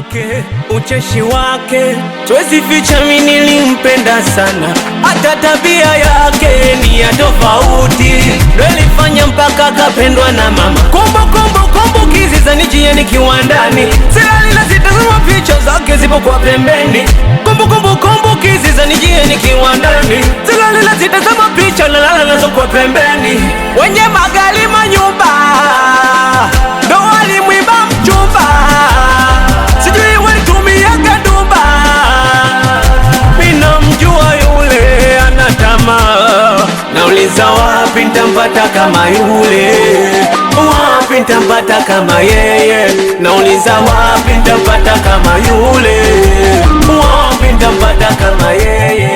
wake, ucheshi wake, siwezi ficha mimi nilimpenda sana. Hata tabia yake ni ya tofauti, ndio ilifanya mpaka kapendwa na mama. Kumbukizi za nijia nikiwa ndani, silali na sitazama picha zake zipo kwa pembeni. Kumbukizi za nijia nikiwa ndani, silali na sitazama picha nalala nazo kwa pembeni. Wenye magari manyumba ndo walimwiba mchumba, sijui walitumia kadumba. Mina mjua yule anatamaa, nauliza wapi nitampata kama yule, wapi nitampata kama yeye. Nauliza wapi nitampata kama yule, wapi nitampata kama yeye.